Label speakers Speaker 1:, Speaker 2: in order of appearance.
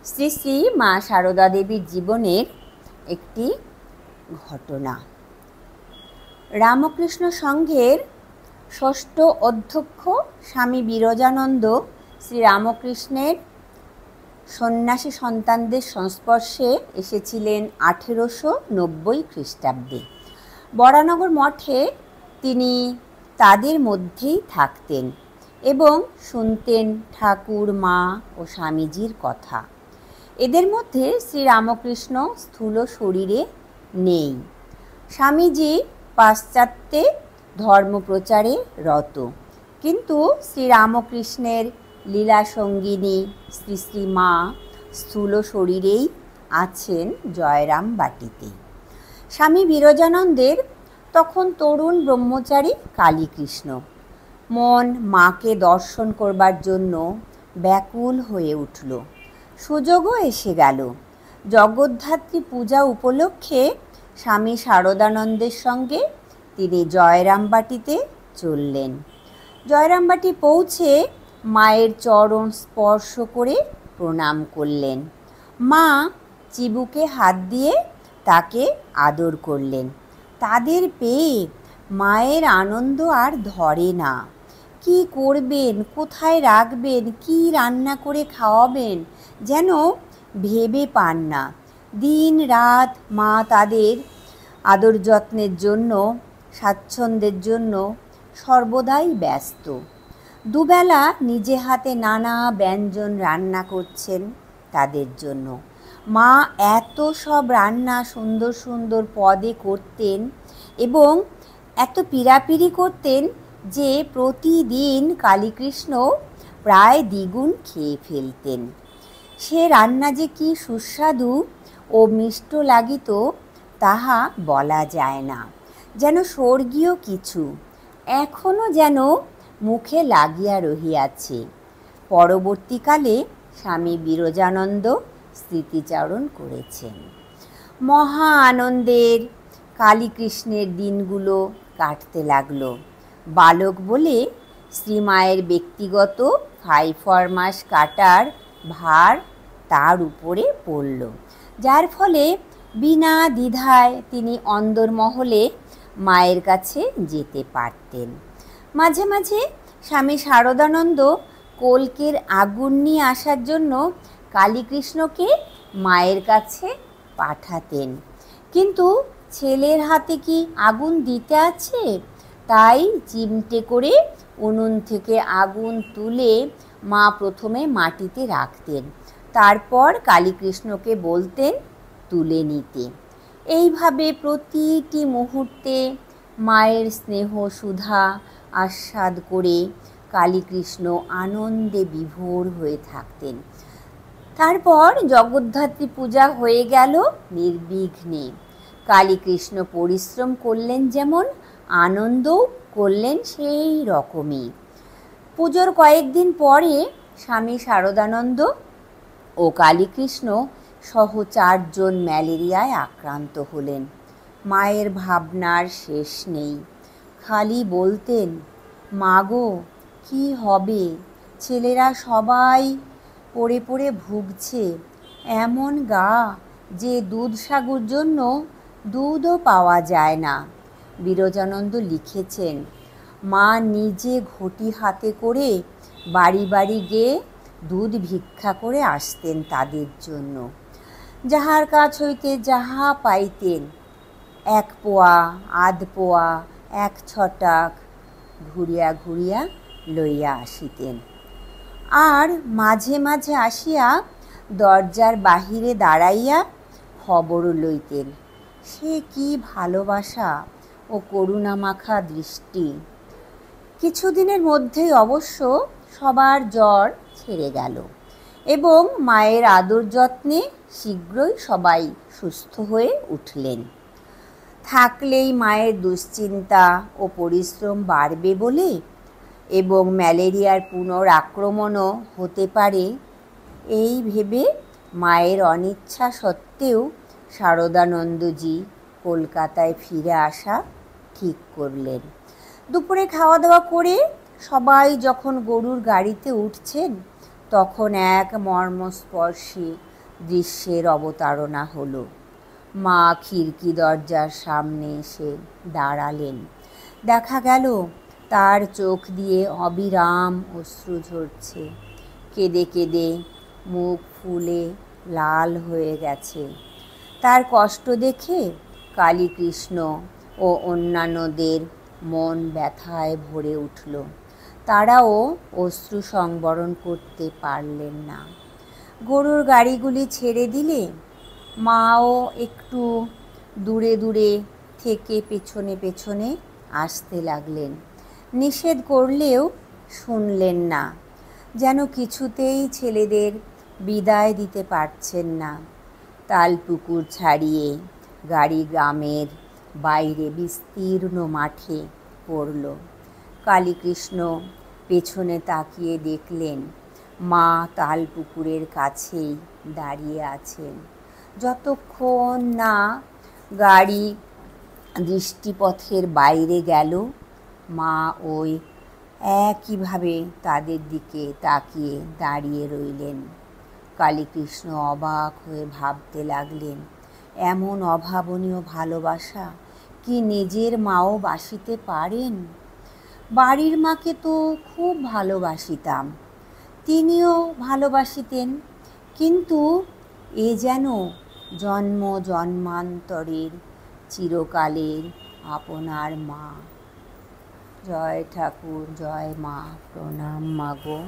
Speaker 1: শ্রী শ্রী মা সারদা দেবীর জীবনের একটি ঘটনা। রামকৃষ্ণ সংঘের ষষ্ঠ অধ্যক্ষ স্বামী বিরজানন্দ শ্রী রামকৃষ্ণের সন্ন্যাসী সন্তানদের সংস্পর্শে এসেছিলেন 1890 খ্রিস্টাব্দে। বরানগর মঠে তিনি তাদের মধ্যেই থাকতেন এবং শুনতেন ঠাকুর, মা ও স্বামীজির কথা। এদের মধ্যে শ্রী রামকৃষ্ণ স্থূল শরীরে নেই। স্বামীজি পাশ্চাত্যে ধর্মপ্রচারে রত, কিন্তু শ্রী রামকৃষ্ণের লীলা সঙ্গিনী শ্রী শ্রী মা স্থূল শরীরেই আছেন জয়রাম বাটিতে। স্বামী বিরজানন্দের তখন তরুণ ব্রহ্মচারী কালীকৃষ্ণ মন মাকে দর্শন করবার জন্য ব্যাকুল হয়ে উঠল। সুযোগও এসে গেল। জগদ্ধাত্রী পূজা উপলক্ষে স্বামী শারদানন্দের সঙ্গে তিনি জয়রামবাটিতে চললেন। জয়রামবাটি পৌঁছে মায়ের চরণ স্পর্শ করে প্রণাম করলেন। মা চিবুকে হাত দিয়ে তাকে আদর করলেন। তাদের পেয়ে মায়ের আনন্দ আর ধরে না। কি করবেন, কোথায় রাখবেন, কি রান্না করে খাওয়াবেন যেন ভেবে পান না। দিন রাত মা তাদের আদর যত্নের জন্য, স্বাচ্ছন্দ্যের জন্য সর্বদাই ব্যস্ত। দুবেলা নিজে হাতে নানা ব্যঞ্জন রান্না করছেন তাদের জন্য। মা এত সব রান্না সুন্দর সুন্দর পদে করতেন এবং এত পীড়াপিড়ি করতেন যে প্রতিদিন কালীকৃষ্ণ প্রায় দ্বিগুণ খেয়ে ফেলতেন। সে রান্না যে কি সুস্বাদু ও মিষ্ট লাগিত তাহা বলা যায় না। যেন স্বর্গীয় কিছু এখনও যেন মুখে লাগিয়া রহিয়াছে। পরবর্তীকালে স্বামী বিরজানন্দ স্মৃতিচারণ করেছেন। মহা আনন্দের কালীকৃষ্ণের দিনগুলো কাটতে লাগলো। বালক বলে শ্রীমায়ের ব্যক্তিগত ফাইফরমাস কাটার ভার তার উপরে পড়ল, যার ফলে বিনা দ্বিধায় তিনি অন্দরমহলে মায়ের কাছে যেতে পারতেন। মাঝে মাঝে স্বামী শারদানন্দ কলকের আগুন নিয়ে আসার জন্য কালীকৃষ্ণকে মায়ের কাছে পাঠাতেন, কিন্তু ছেলের হাতে কি আগুন দিতে আছে? তাই চিমটে করে উনুন থেকে আগুন তুলে মা প্রথমে মাটিতে রাখতেন, তারপর কালীকৃষ্ণকে বলতেন তুলে নিতে। এইভাবে প্রতিটি মুহূর্তে মায়ের স্নেহ সুধা আস্বাদ করে কালীকৃষ্ণ আনন্দে বিভোর হয়ে থাকতেন। তারপর জগদ্ধাত্রী পূজা হয়ে গেল নির্বিঘ্নে। কালীকৃষ্ণ পরিশ্রম করলেন যেমন, আনন্দও করলেন সেই রকমই। পুজোর কয়েকদিন পরে স্বামী শারদানন্দ ও কালীকৃষ্ণ সহ 4 জন ম্যালেরিয়ায় আক্রান্ত হলেন। মায়ের ভাবনার শেষ নেই। খালি বলতেন, মাগো কি হবে, ছেলেরা সবাই পড়ে পড়ে ভুগছে। এমন গা যে দুধ সাগুর জন্য দুধও পাওয়া যায় না। বিরজানন্দ লিখেছেন, মা নিজে ঘটি হাতে করে বাড়ি বাড়ি গিয়ে দুধ ভিক্ষা করে আসতেন তাদের জন্য। যাহার কাছ হইতে যাহা পাইতেন 1 পোয়া, আধ পোয়া, 1 ছটাক ঘুরিয়া ঘুরিয়া লইয়া আসিতেন। আর মাঝে মাঝে আসিয়া দরজার বাহিরে দাঁড়াইয়া খবরও লইতেন। সে কি ভালোবাসা ও করুণা মাখা দৃষ্টি! কিছুদিনের মধ্যেই অবশ্য সবার জ্বর ছেড়ে গেল এবং মায়ের আদর যত্নে শীঘ্রই সবাই সুস্থ হয়ে উঠলেন। থাকলেই মায়ের দুশ্চিন্তা ও পরিশ্রম বাড়বে বলে এবং ম্যালেরিয়ার পুনরাক্রমণও হতে পারে এই ভেবে মায়ের অনিচ্ছা সত্ত্বেও শারদানন্দজি কলকাতায় ফিরে আসা ঠিক করলেন। দুপুরে খাওয়া দাওয়া করে সবাই যখন গরুর গাড়িতে উঠছেন তখন এক মর্মস্পর্শী দৃশ্যের অবতারণা হলো। মা খিড়কি দরজার সামনে এসে দাঁড়ালেন। দেখা গেল তার চোখ দিয়ে অবিরাম অশ্রু ঝরছে। কেঁদে কেঁদে মুখ ফুলে লাল হয়ে গেছে। তার কষ্ট দেখে কালীকৃষ্ণ ও অন্যান্যদের মন ব্যথায় ভরে উঠল। তারাও অশ্রু সংবরণ করতে পারলেন না। গরুর গাড়িগুলি ছেড়ে দিলে মাও একটু দূরে দূরে থেকে পেছনে পেছনে আসতে লাগলেন। নিষেধ করলেও শুনলেন না, যেন কিছুতেই ছেলেদের বিদায় দিতে পারছেন না। তালপুকুর ছাড়িয়ে গাড়ি গ্রামের বাইরে বিস্তীর্ণ মাঠে পড়ল। কালীকৃষ্ণ পেছনে তাকিয়ে দেখলেন মা তালপুকুরের কাছেই দাঁড়িয়ে আছেন। যতক্ষণ না গাড়ি দৃষ্টিপথের বাইরে গেল, মা ওই একইভাবে তাদের দিকে তাকিয়ে দাঁড়িয়ে রইলেন। কালীকৃষ্ণ অবাক হয়ে ভাবতে লাগলেন, এমন অভাবনীয় ভালোবাসা কি নিজের মাও বাসিতে পারেন? বাড়ির মাকে তো খুব ভালোবাসিতাম, তিনিও ভালোবাসিতেন, কিন্তু এ যেন জন্ম জন্মান্তরের চিরকালের আপনার মা। জয় ঠাকুর, জয় মা, প্রণাম মাগো।